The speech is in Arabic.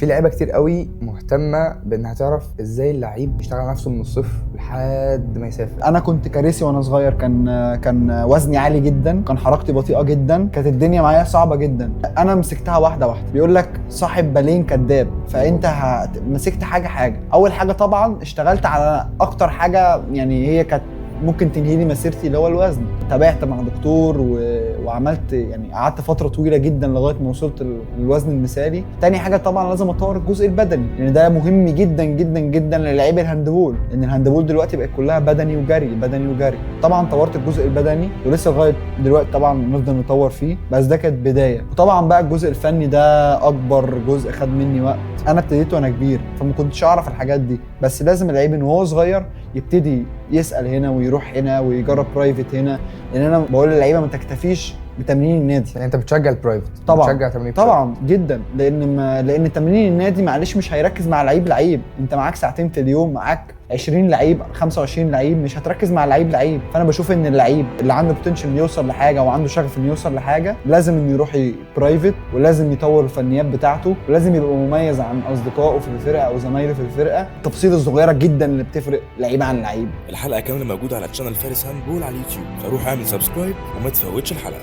في لعيبه كتير قوي مهتمه بانها تعرف ازاي اللعيب يشتغل نفسه من الصفر لحد ما يسافر. انا كنت كارثي وانا صغير، كان وزني عالي جدا، كان حركتي بطيئه جدا، كانت الدنيا معايا صعبه جدا. انا مسكتها واحده واحده. بيقول لك صاحب بالين كداب، فانت مسكت حاجه. اول حاجه طبعا اشتغلت على اكتر حاجه، يعني هي كانت ممكن تنهي لي مسيرتي، اللي هو الوزن. تابعت مع دكتور وعملت، يعني قعدت فتره طويله جدا لغايه ما وصلت للوزن المثالي. تاني حاجه طبعا لازم اطور الجزء البدني، لان ده مهم جدا جدا جدا للاعيب الهاندبول، لان الهاندبول دلوقتي بقت كلها بدني وجري بدني وجري. طبعا طورت الجزء البدني ولسه لغايه دلوقتي طبعا نفضل نطور فيه، بس ده كانت بدايه. وطبعا بقى الجزء الفني ده اكبر جزء خد مني وقت. انا ابتديت وانا كبير فما كنتش اعرف الحاجات دي، بس لازم اللعيب ان هو صغير يبتدي يسال هنا ويروح هنا ويجرب برايفت هنا. لان انا بقول للعيبه ما تكتفيش بتمرين النادي. يعني انت بتشجع البرايفت؟ طبعا بتشجع تمرين طبعا جدا، لان تمرين النادي معلش مش هيركز مع لعيب. انت معاك ساعتين في اليوم، معاك 20 لعيب 25 لعيب، مش هتركز مع لعيب. فانا بشوف ان اللعيب اللي عنده بوتنشال انه يوصل لحاجه وعنده شغف انه يوصل لحاجه لازم انه يروح برايفت، ولازم يطور الفنيات بتاعته، ولازم يبقى مميز عن اصدقائه في الفرقه او زمايله في الفرقه. التفاصيل الصغيره جدا اللي بتفرق لعيب عن لعيب. الحلقه كامله موجوده على تشانل فارس هاندبول على اليوتيوب، فروح اعمل سبسكرايب وما تفوتش الحلقه.